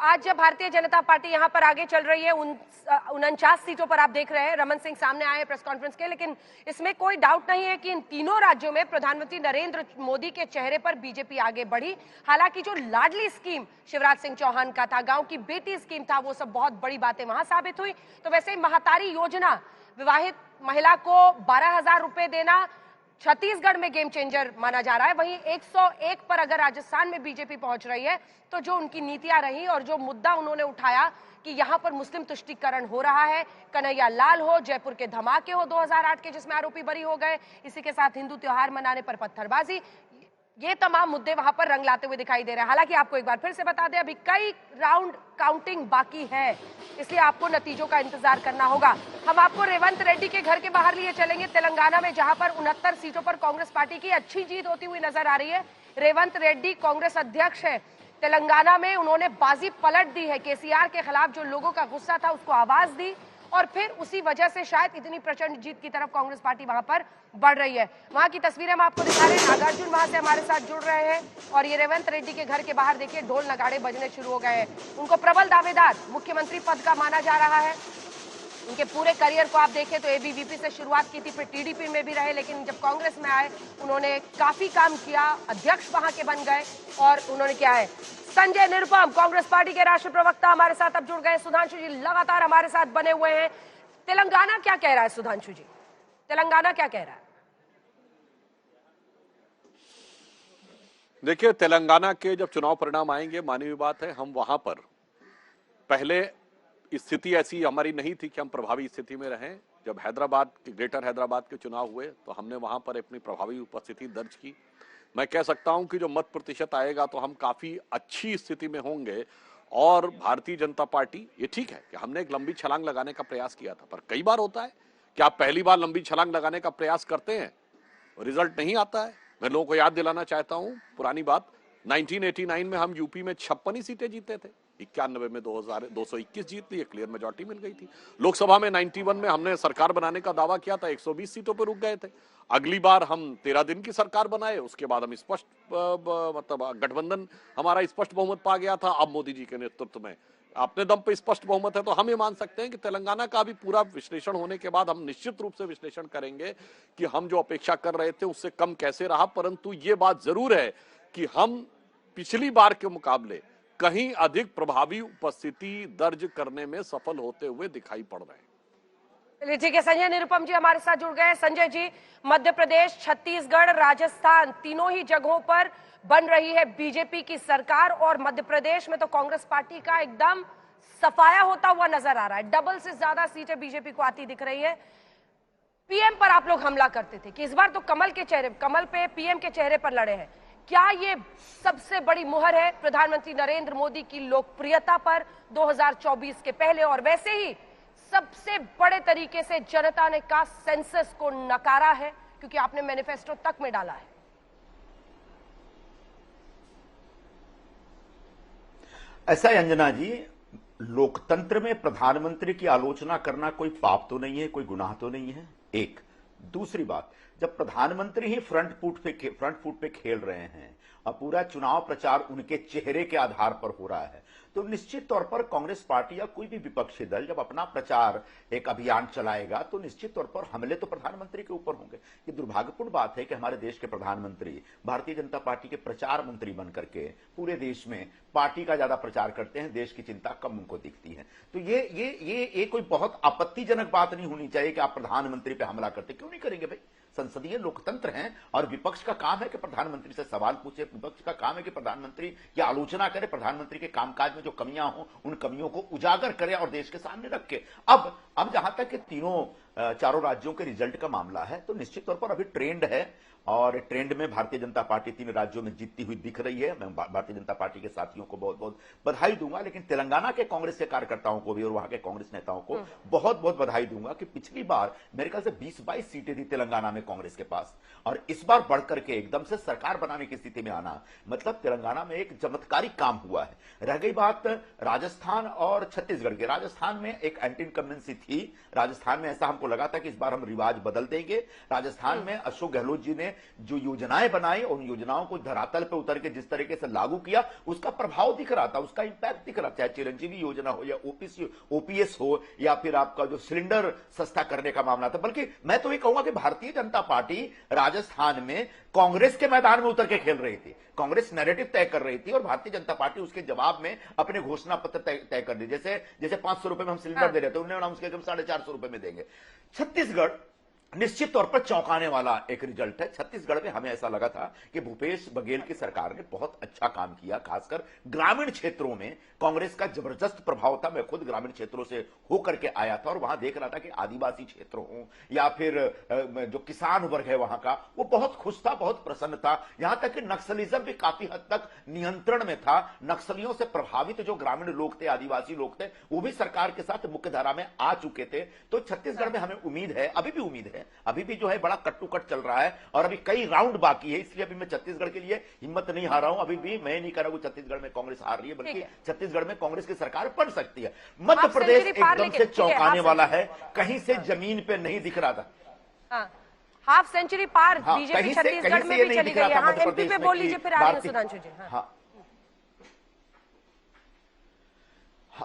आज जब भारतीय जनता पार्टी यहां पर आगे चल रही है, 49 सीटों पर आप देख रहे हैं, रमन सिंह सामने आए हैं प्रेस कॉन्फ्रेंस के, लेकिन इसमें कोई डाउट नहीं है कि इन तीनों राज्यों में प्रधानमंत्री नरेंद्र मोदी के चेहरे पर बीजेपी आगे बढ़ी। हालांकि जो लाडली स्कीम शिवराज सिंह चौहान का था, गांव की बेटी स्कीम था, वो सब बहुत बड़ी बातें वहां साबित हुई। तो वैसे ही महातारी योजना, विवाहित महिला को 12,000 रुपए देना, छत्तीसगढ़ में गेम चेंजर माना जा रहा है। वहीं 101 पर अगर राजस्थान में बीजेपी पहुंच रही है, तो जो उनकी नीतियां रही और जो मुद्दा उन्होंने उठाया कि यहां पर मुस्लिम तुष्टीकरण हो रहा है, कन्हैया लाल हो, जयपुर के धमाके हो 2008 के जिसमें आरोपी बरी हो गए, इसी के साथ हिंदू त्योहार मनाने पर पत्थरबाजी, ये तमाम मुद्दे वहां पर रंग लाते हुए दिखाई दे रहे हैं। हालांकि आपको एक बार फिर से बता दें, अभी कई राउंड काउंटिंग बाकी है, इसलिए आपको नतीजों का इंतजार करना होगा। हम आपको रेवंत रेड्डी के घर के बाहर लिए चलेंगे, तेलंगाना में, जहां पर 69 सीटों पर कांग्रेस पार्टी की अच्छी जीत होती हुई नजर आ रही है। रेवंत रेड्डी कांग्रेस अध्यक्ष है तेलंगाना में, उन्होंने बाजी पलट दी है। केसीआर के खिलाफ जो लोगों का गुस्सा था, उसको आवाज दी और फिर उसी वजह से शायद इतनी प्रचंड जीत की तरफ कांग्रेस पार्टी वहां पर बढ़ रही है। वहां की तस्वीरें हम आपको दिखा रहे हैं। नागार्जुन वहां से हमारे साथ जुड़ रहे हैं और ये रेवंत रेड्डी के घर के बाहर देखिए ढोल नगाड़े बजने शुरू हो गए हैं। उनको प्रबल दावेदार मुख्यमंत्री पद का माना जा रहा है। उनके पूरे करियर को आप देखें तो एबीवीपी से शुरुआत की थी, फिर टीडीपी में भी रहे, लेकिन जब कांग्रेस में आए उन्होंने काफी काम किया, अध्यक्ष वहां के बन गए और उन्होंने क्या है। संजय निरुपम कांग्रेस पार्टी के राष्ट्रीय प्रवक्ता हमारे साथ अब जुड़ गए। सुधांशु जी लगातार हमारे साथ बने हुए हैं। तेलंगाना क्या कह रहा है सुधांशु जी? तेलंगाना क्या कह रहा है? देखिए, तेलंगाना के जब चुनाव परिणाम आएंगे, मानवीय बात है, हम वहां पर पहले स्थिति ऐसी हमारी नहीं थी कि हम प्रभावी स्थिति में रहें। जब हैदराबाद के, ग्रेटर हैदराबाद के चुनाव हुए तो हमने वहां पर अपनी प्रभावी उपस्थिति दर्ज की। मैं कह सकता हूं कि जो मत प्रतिशत आएगा तो हम काफी अच्छी स्थिति में होंगे। और भारतीय जनता पार्टी, ये ठीक है कि हमने एक लंबी छलांग लगाने का प्रयास किया था, पर कई बार होता है कि आप पहली बार लंबी छलांग लगाने का प्रयास करते हैं, रिजल्ट नहीं आता है। मैं लोगों को याद दिलाना चाहता हूं पुरानी बात, 1989 में हम यूपी में 56 ही सीटें जीते थे, 91 में 221 जीत ली, क्लियर मेजॉरिटी मिल गई थी। लोकसभा में 91 में हमने सरकार बनाने का दावा किया था, 120 सीटों पर रुक गए थे। अगली बार हम 13 दिन की सरकार बनाए, उसके बाद हम स्पष्ट मतलब गठबंधन हमारा स्पष्ट बहुमत पा गया था। अब मोदी जी के नेतृत्व में अपने दम पे स्पष्ट बहुमत है। तो हम ये मान सकते हैं कि तेलंगाना का भी पूरा विश्लेषण होने के बाद हम निश्चित रूप से विश्लेषण करेंगे कि हम जो अपेक्षा कर रहे थे उससे कम कैसे रहा। परंतु ये बात जरूर है कि हम पिछली बार के मुकाबले कहीं अधिक प्रभावी उपस्थिति दर्ज करने में सफल होते हुए दिखाई पड़ रहे हैं। चलिए ठीक है, संजय निरुपम जी हमारे साथ जुड़ गए। संजय जी, मध्य प्रदेश, छत्तीसगढ़, राजस्थान, तीनों ही जगहों पर बन रही है बीजेपी की सरकार और मध्य प्रदेश में तो कांग्रेस पार्टी का एकदम सफाया होता हुआ नजर आ रहा है। डबल से ज्यादा सीटें बीजेपी को आती दिख रही है। पीएम पर आप लोग हमला करते थे कि इस बार तो कमल पे पीएम के चेहरे पर लड़े हैं। क्या ये सबसे बड़ी मुहर है प्रधानमंत्री नरेंद्र मोदी की लोकप्रियता पर 2024 के पहले? और वैसे ही सबसे बड़े तरीके से जनता ने का सेंसस को नकारा है, क्योंकि आपने मैनिफेस्टो तक में डाला है। ऐसा है अंजना जी, लोकतंत्र में प्रधानमंत्री की आलोचना करना कोई पाप तो नहीं है, कोई गुनाह तो नहीं है। एक दूसरी बात, जब प्रधानमंत्री ही फ्रंट फुट पे खेल रहे हैं और पूरा चुनाव प्रचार उनके चेहरे के आधार पर हो रहा है, तो निश्चित तौर पर कांग्रेस पार्टी या कोई भी विपक्षी दल जब अपना प्रचार एक अभियान चलाएगा तो निश्चित तौर पर हमले तो प्रधानमंत्री के ऊपर होंगे। ये दुर्भाग्यपूर्ण बात है कि हमारे देश के प्रधानमंत्री भारतीय जनता पार्टी के प्रचार मंत्री बनकर के पूरे देश में पार्टी का ज्यादा प्रचार करते हैं, देश की चिंता कम उनको दिखती है। तो ये कोई बहुत आपत्तिजनक बात नहीं होनी चाहिए कि आप प्रधानमंत्री पे हमला करते। क्यों नहीं करेंगे भाई? संसदीय लोकतंत्र है और विपक्ष का काम है कि प्रधानमंत्री से सवाल पूछे, विपक्ष का काम है कि प्रधानमंत्री की आलोचना करे, प्रधानमंत्री के कामकाज में जो कमियां हो उन कमियों को उजागर करे और देश के सामने रखे। अब जहां तक कि चारों राज्यों के रिजल्ट का मामला है तो निश्चित तौर पर अभी ट्रेंड है और ट्रेंड में भारतीय जनता पार्टी 3 राज्यों में जीतती हुई दिख रही है। मैं भारतीय जनता पार्टी के साथियों को बहुत बहुत बधाई दूंगा, लेकिन तेलंगाना के कांग्रेस के कार्यकर्ताओं को भी और वहां के कांग्रेस नेताओं को बहुत बहुत बधाई दूंगा कि पिछली बार मेरे ख्याल से 20-22 सीटें थी तेलंगाना में कांग्रेस के पास और इस बार बढ़कर के एकदम से सरकार बनाने की स्थिति में आना, मतलब तेलंगाना में एक चमत्कारिक काम हुआ है। रह गई बात राजस्थान और छत्तीसगढ़ की। राजस्थान में एक एंटी इनकम्बेंसी थी, राजस्थान में ऐसा हमको को लगा था कि इस बार हम रिवाज बदल देंगे। राजस्थान में अशोक गहलोत जी ने जो योजनाएं बनाई और उन योजनाओं को धरातल पर उतर के जिस तरीके से लागू किया, उसका प्रभाव दिख रहा था, उसका इंपैक्ट दिख रहा था। चाहे चिरंजीवी योजना हो या ओपीएस हो या फिर आपका जो सिलेंडर सस्ता करने का मामला था। बल्कि मैं तो ये कहूंगा कि भारतीय जनता पार्टी राजस्थान में कांग्रेस के मैदान में उतर के खेल रही थी। कांग्रेस नैरेटिव तय कर रही थी और भारतीय जनता पार्टी उसके जवाब में अपने घोषणा पत्र तय कर दी। जैसे 500 रुपए में हम सिलेंडर दे रहे थे, उन्होंने अनाउंस किया कि हम 450 रुपए में देंगे। छत्तीसगढ़ निश्चित तौर पर चौंकाने वाला एक रिजल्ट है। छत्तीसगढ़ में हमें ऐसा लगा था कि भूपेश बघेल की सरकार ने बहुत अच्छा काम किया, खासकर ग्रामीण क्षेत्रों में कांग्रेस का जबरदस्त प्रभाव था। मैं खुद ग्रामीण क्षेत्रों से होकर के आया था और वहां देख रहा था कि आदिवासी क्षेत्र हो या फिर जो किसान वर्ग है वहां का, वो बहुत खुश था, बहुत प्रसन्न था। यहां तक कि नक्सलिज्म भी काफी हद तक नियंत्रण में था। नक्सलियों से प्रभावित जो ग्रामीण लोग थे, आदिवासी लोग थे, वो भी सरकार के साथ मुख्यधारा में आ चुके थे। तो छत्तीसगढ़ में हमें उम्मीद है, अभी भी उम्मीद है, अभी भी जो है बड़ा कट टू कट चल रहा है और अभी कई राउंड बाकी है। इसलिए अभी मैं छत्तीसगढ़ के लिए हिम्मत नहीं हार रहा हूं। अभी भी मैं नहीं कह रहा हूं छत्तीसगढ़ में कांग्रेस हार रही है, बल्कि छत्तीसगढ़ में कांग्रेस की सरकार बन सकती है। मध्य प्रदेश एकदम से चौंकाने वाला है, कहीं से जमीन पे नहीं दिख रहा था। हाफ सेंचुरी पार बीजेपी छत्तीसगढ़ में भी चली गई है। हाँ, एमपी पे बोल लीजिए फिर आगे सुधांशु जी।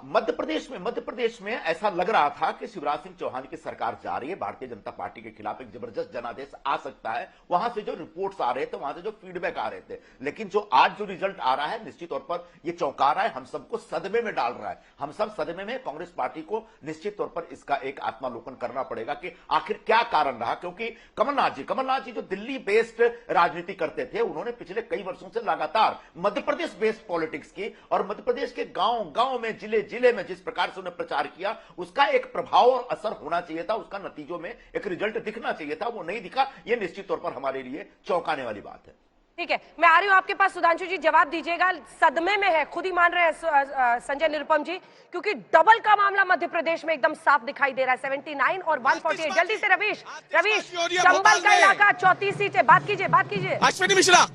मध्य प्रदेश में ऐसा लग रहा था कि शिवराज सिंह चौहान की सरकार जा रही है, भारतीय जनता पार्टी के खिलाफ एक जबरदस्त जनादेश आ सकता है। वहां से जो रिपोर्ट्स आ रहे थे, वहां से जो फीडबैक आ रहे थे, लेकिन जो आज जो रिजल्ट आ रहा है निश्चित तौर पर यह चौंका रहा है, हम सबको सदमे में डाल रहा है। हम सब सदमे में। कांग्रेस पार्टी को निश्चित तौर पर इसका एक आत्मालोकन करना पड़ेगा कि आखिर क्या कारण रहा। क्योंकि कमलनाथ जी जो दिल्ली बेस्ड राजनीति करते थे, उन्होंने पिछले कई वर्षों से लगातार मध्य प्रदेश बेस्ड पॉलिटिक्स की और मध्य प्रदेश के गांव में, जिले में जिस प्रकार से उन्हें प्रचार किया, उसका एक प्रभाव और असर होना चाहिए था, उसका नतीजों में एक रिजल्ट दिखना चाहिए था, वो नहीं दिखा। यह निश्चित तौर पर हमारे लिए चौंकाने वाली बात है। ठीक है, मैं आ रही हूं आपके पास सुधांशु जी, जवाब दीजिएगा। सदमे में है, खुद ही मान रहे हैं संजय निरुपम जी, क्योंकि डबल का मामला मध्य प्रदेश में एकदम साफ दिखाई दे रहा है। 79 और 148। जल्दी से रवीश, चंबल का इलाका 34 सीटें। बात कीजिए अश्विनी मिश्रा।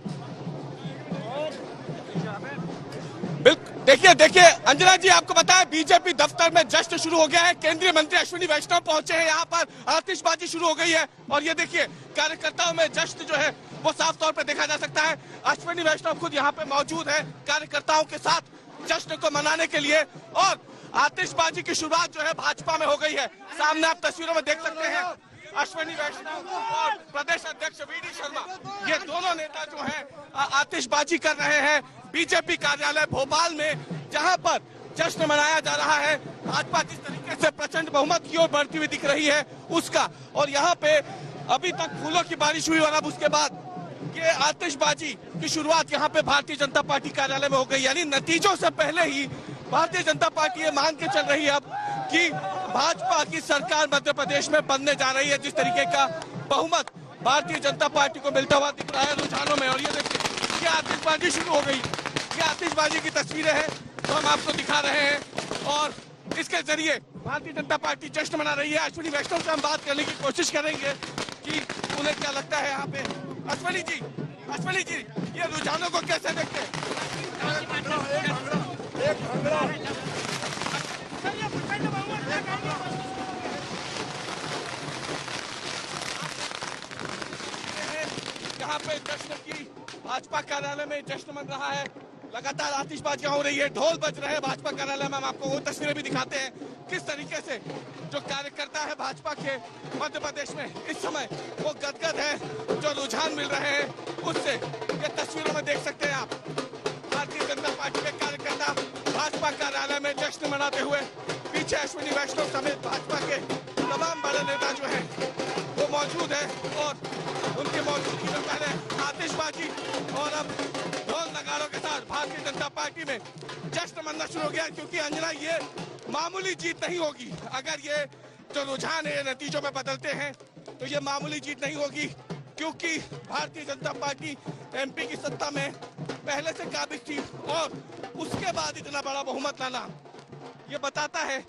देखिए अंजना जी, आपको बताया बीजेपी दफ्तर में जश्न शुरू हो गया है। केंद्रीय मंत्री अश्विनी वैष्णव पहुंचे हैं यहाँ पर, आतिशबाजी शुरू हो गई है और ये देखिए कार्यकर्ताओं में जश्न जो है वो साफ तौर पे देखा जा सकता है। अश्विनी वैष्णव खुद यहाँ पे मौजूद है कार्यकर्ताओं के साथ जश्न को मनाने के लिए और आतिशबाजी की शुरुआत जो है भाजपा में हो गई है। सामने आप तस्वीरों में देख सकते हैं अश्विनी वैष्णव और प्रदेश अध्यक्ष वीडी शर्मा, ये दोनों नेता जो हैं आतिशबाजी कर रहे हैं बीजेपी कार्यालय भोपाल में, जहां पर जश्न मनाया जा रहा है। भाजपा जिस तरीके से प्रचंड बहुमत की ओर बढ़ती हुई दिख रही है उसका, और यहाँ पे अभी तक फूलों की बारिश हुई और अब उसके बाद ये आतिशबाजी की शुरुआत यहाँ पे भारतीय जनता पार्टी कार्यालय में हो गई। यानी नतीजों से पहले ही भारतीय जनता पार्टी ये मान के चल रही है अब कि भाजपा की सरकार मध्य प्रदेश में बनने जा रही है। जिस तरीके का बहुमत भारतीय जनता पार्टी को मिलता हुआ दिख रहा है रुझानों में। और ये देखिए ये आतिशबाजी शुरू हो गई, ये आतिशबाजी की तस्वीरें हैं तो हम आपको दिखा रहे हैं और इसके जरिए भारतीय जनता पार्टी जश्न मना रही है। अश्विनी वैष्णव से हम बात करने की कोशिश करेंगे कि उन्हें क्या लगता है यहाँ पे। अश्विनी जी ये रुझानों को कैसे देखते हैं? यहाँ पे जश्न की भाजपा कार्यालय में जश्न मन रहा है, लगातार आतिशबाजियां हो रही है, ढोल बज रहे हैं भाजपा कार्यालय में। हम आपको वो तस्वीरें भी दिखाते हैं किस तरीके से जो कार्यकर्ता है भाजपा के मध्य प्रदेश में इस समय वो गदगद है, जो रुझान मिल रहे हैं उससे ये तस्वीरों में देख सकते हैं आप। भारतीय जनता पार्टी के कार्यकर्ता भाजपा कार्यालय में जश्न मनाते हुए, पीछे अश्विनी वैष्णव समेत भाजपा के तमाम बड़े नेता जो है वो मौजूद है और उनकी मौजूदगी में पहले आतिशबाजी और अब ढोल नगाड़ों के साथ भारतीय जनता पार्टी में जश्न मनना शुरू हो गया। क्योंकि अंजना ये मामूली जीत नहीं होगी, अगर ये जो रुझान है नतीजों में बदलते हैं तो ये मामूली जीत नहीं होगी, क्योंकि भारतीय जनता पार्टी एमपी की सत्ता में पहले से काबिज थी और उसके बाद इतना बड़ा बहुमत लाना ये बताता है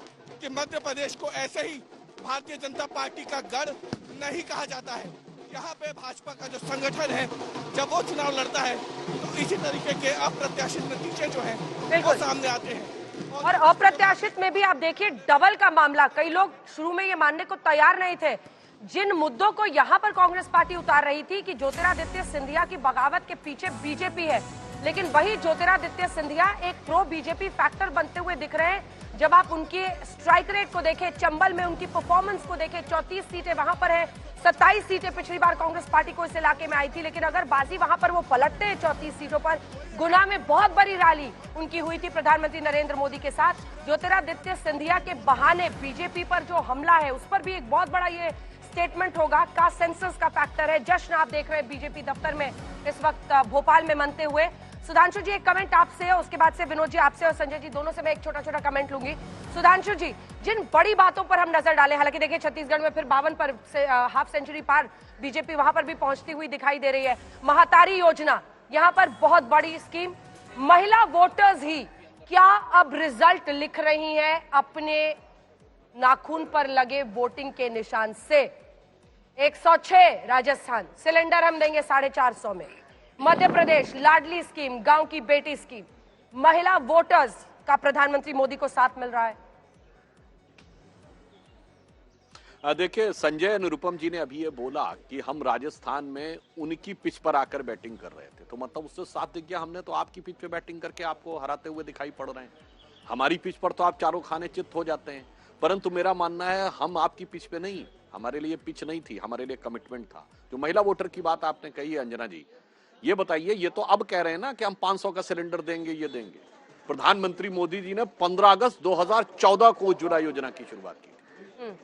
कि मध्य प्रदेश को ऐसे ही भारतीय जनता पार्टी का गढ़ नहीं कहा जाता है। यहाँ पे भाजपा का जो संगठन है जब वो चुनाव लड़ता है तो इसी तरीके के अप्रत्याशित नतीजे जो हैं वो सामने आते हैं। और अप्रत्याशित में भी आप देखिए डबल का मामला। कई लोग शुरू में ये मानने को तैयार नहीं थे। जिन मुद्दों को यहां पर कांग्रेस पार्टी उतार रही थी कि ज्योतिरादित्य सिंधिया की बगावत के पीछे बीजेपी है, लेकिन वही ज्योतिरादित्य सिंधिया एक प्रो बीजेपी फैक्टर बनते हुए दिख रहे हैं। जब आप उनकी स्ट्राइक रेट को देखें, चंबल में उनकी परफॉर्मेंस को देखें, 34 सीटें वहां पर है, 27 सीटें पिछली बार कांग्रेस पार्टी को इस इलाके में आई थी, लेकिन अगर बाजी वहां पर वो पलटते हैं 34 सीटों पर। गुना में बहुत बड़ी रैली उनकी हुई थी प्रधानमंत्री नरेंद्र मोदी के साथ। ज्योतिरादित्य सिंधिया के बहाने बीजेपी पर जो हमला है उस पर भी एक बहुत बड़ा ये स्टेटमेंट होगा। का सेंसस का फैक्टर है। जश्न आप देख रहे हैं बीजेपी दफ्तर में इस वक्त भोपाल में मनते हुए। सुधांशु जी एक कमेंट आपसे, उसके बाद से विनोद जी आपसे और संजय जी दोनों से मैं एक छोटा छोटा कमेंट लूंगी। सुधांशु जी, जिन बड़ी बातों पर हम नजर डालें, हालांकि देखिए छत्तीसगढ़ में फिर 52 पर से हाफ सेंचुरी पार बीजेपी वहां पर भी पहुंचती हुई दिखाई दे रही है। महातारी योजना यहां पर बहुत बड़ी स्कीम। महिला वोटर्स ही क्या अब रिजल्ट लिख रही हैं अपने नाखून पर लगे वोटिंग के निशान से। 106 राजस्थान, सिलेंडर हम देंगे 450 में। मध्य प्रदेश लाडली स्कीम, गांव की बेटी स्कीम। महिला वोटर्स का प्रधानमंत्री मोदी को साथ मिल रहा है। देखिए संजय अनुरूपम जी ने अभी ये बोला कि हम राजस्थान में उनकी पिच पर आकर बैटिंग कर रहे थे, तो मतलब उससे साफ दिख गया हमने तो आपकी पिच पे बैटिंग करके आपको हराते हुए दिखाई पड़ रहे हैं। हमारी पिच पर तो आप चारों खाने चित्त हो जाते हैं, परंतु मेरा मानना है हम आपकी पिच पे नहीं, हमारे लिए पिच नहीं थी, हमारे लिए कमिटमेंट था। जो महिला वोटर की बात आपने कही है अंजना जी, ये बताइए, ये तो अब कह रहे हैं ना कि हम 500 का सिलेंडर देंगे, ये देंगे। प्रधानमंत्री मोदी जी ने 15 अगस्त 2014 को उज्ज्वला योजना की शुरुआत की थी।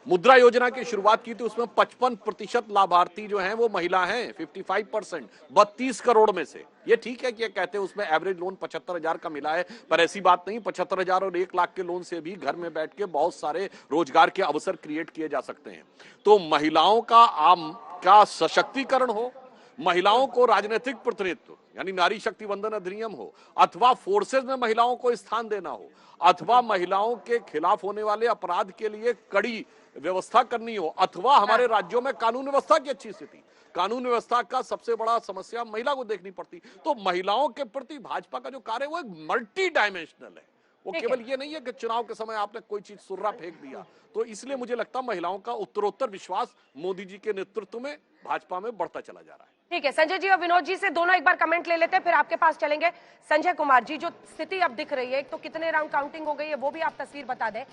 मुद्रा योजना की शुरुआत की थी, उसमें 55% लाभार्थी जो हैं वो महिला हैं, 55%, 32 करोड़ में से। ये ठीक है कि ये कहते हैं उसमें एवरेज लोन 75,000 का मिला है, पर ऐसी बात नहीं। 75,000 और 1 लाख के लोन से भी घर में बैठ के बहुत सारे रोजगार के अवसर क्रिएट किए जा सकते हैं। तो महिलाओं का सशक्तिकरण हो, महिलाओं को राजनीतिक प्रतिनिधित्व यानी नारी शक्ति वंदन अधिनियम हो, अथवा फोर्सेज में महिलाओं को स्थान देना हो, अथवा महिलाओं के खिलाफ होने वाले अपराध के लिए कड़ी व्यवस्था करनी हो, अथवा हमारे राज्यों में कानून व्यवस्था की अच्छी स्थिति। कानून व्यवस्था का सबसे बड़ा समस्या महिला को देखनी पड़ती। तो महिलाओं के प्रति भाजपा का जो कार्य है वो एक मल्टी डायमेंशनल है। वो केवल ये नहीं है कि चुनाव के समय आपने कोई चीज सुर्रा फेंक दिया। तो इसलिए मुझे लगता है महिलाओं का उत्तरोत्तर विश्वास मोदी जी के नेतृत्व में भाजपा में बढ़ता चला जा रहा है। ठीक है, संजय जी और विनोद जी से दोनों एक बार कमेंट ले लेते हैं, फिर आपके पास चलेंगे। संजय कुमार जी, जो स्थिति अब दिख रही है, एक तो कितने राउंड काउंटिंग हो गई है वो भी आप तस्वीर बता दें।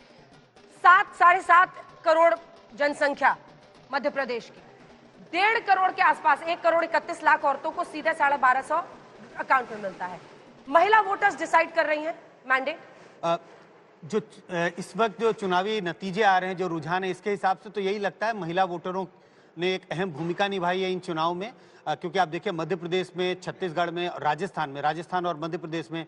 7.5 करोड़ जनसंख्या मध्य प्रदेश की, 1.5 करोड़ के आसपास, 1,31,00,000 औरतों को सीधे 1250 अकाउंट में मिलता है। महिला वोटर्स डिसाइड कर रही हैं मैंडेट। जो इस वक्त जो चुनावी नतीजे आ रहे हैं, जो रुझान है, इसके हिसाब से तो यही लगता है महिला वोटरों ने एक अहम भूमिका निभाई है इन चुनाव में। क्योंकि आप देखिए मध्य प्रदेश में, छत्तीसगढ़ में, राजस्थान और मध्य प्रदेश में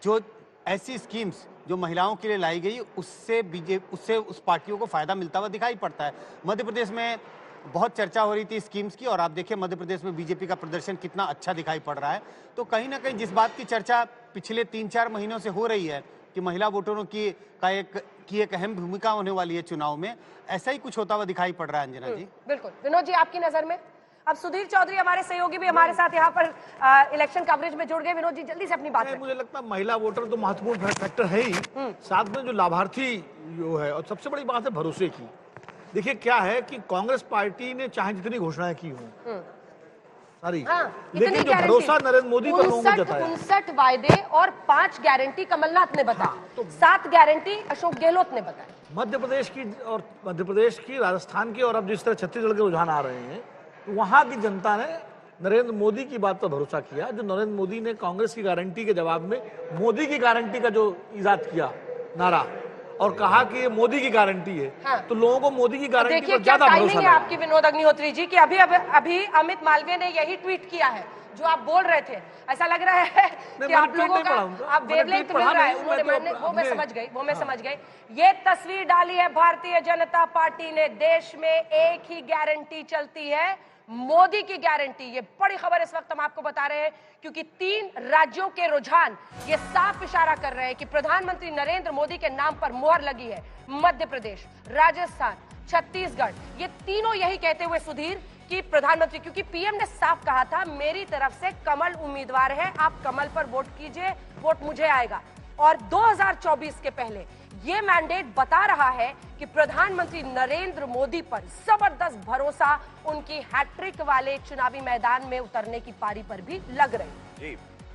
जो ऐसी स्कीम्स जो महिलाओं के लिए लाई गई, उससे उस पार्टियों को फायदा मिलता हुआ दिखाई पड़ता है। मध्य प्रदेश में बहुत चर्चा हो रही थी स्कीम्स की, और आप देखिए मध्य प्रदेश में बीजेपी का प्रदर्शन कितना अच्छा दिखाई पड़ रहा है। तो कहीं ना कहीं जिस बात की चर्चा पिछले 3-4 महीनों से हो रही है कि महिला वोटरों की एक अहम भूमिका होने वाली है चुनाव में, ऐसा ही कुछ होता हुआ दिखाई पड़ रहा है अंजना जी। बिल्कुल। विनोद जी, आपकी नजर में? अब सुधीर चौधरी हमारे सहयोगी भी हमारे साथ यहाँ पर इलेक्शन कवरेज में जुड़ गए। विनोद जी जल्दी से अपनी बात करें। मुझे लगता है महिला वोटर तो महत्वपूर्ण फैक्टर है ही, साथ में जो लाभार्थी जो है, और सबसे बड़ी बात है भरोसे की। देखिए क्या है कि कांग्रेस पार्टी ने चाहे जितनी घोषणाएं की हों सारी, लेकिन जो भरोसा नरेंद्र मोदी पर लोगों ने जताया, 59 वायदे और 5 गारंटी कमलनाथ ने बताया, 7 गारंटी अशोक गहलोत ने बताया। मध्य प्रदेश की, राजस्थान की, और अब जिस तरह छत्तीसगढ़ के रुझान आ रहे हैं, तो वहां की जनता ने नरेंद्र मोदी की बात पर भरोसा किया। जो नरेंद्र मोदी ने कांग्रेस की गारंटी के जवाब में मोदी की गारंटी का जो इजाद किया नारा, और कहा कि ये मोदी की गारंटी है, हाँ। तो लोगों को मोदी की गारंटी पर ज्यादा भरोसा है। आपकी विनोद अग्निहोत्री जी की अभी अमित मालवीय ने यही ट्वीट किया है जो आप बोल रहे थे। ऐसा लग रहा है कि आप लोगों का आप वेवलेंथ मिल रहा है। वो मैं समझ गई। ये तस्वीर डाली है भारतीय जनता पार्टी ने। देश में एक ही गारंटी चलती है, मोदी की गारंटी। ये बड़ी खबर इस वक्त हम आपको बता रहे हैं, क्योंकि 3 राज्यों के रुझान ये साफ इशारा कर रहे हैं कि प्रधानमंत्री नरेंद्र मोदी के नाम पर मुहर लगी है। मध्य प्रदेश, राजस्थान, छत्तीसगढ़, ये तीनों यही कहते हुए सुधीर कि प्रधानमंत्री, क्योंकि पीएम ने साफ कहा था मेरी तरफ से कमल उम्मीदवार है, आप कमल पर वोट कीजिए, वोट मुझे आएगा। और 2024 के पहले ये मैंडेट बता रहा है कि प्रधानमंत्री नरेंद्र मोदी पर जबरदस्त भरोसा उनकी हैट्रिक वाले चुनावी मैदान में उतरने की पारी पर भी लग रही है। जी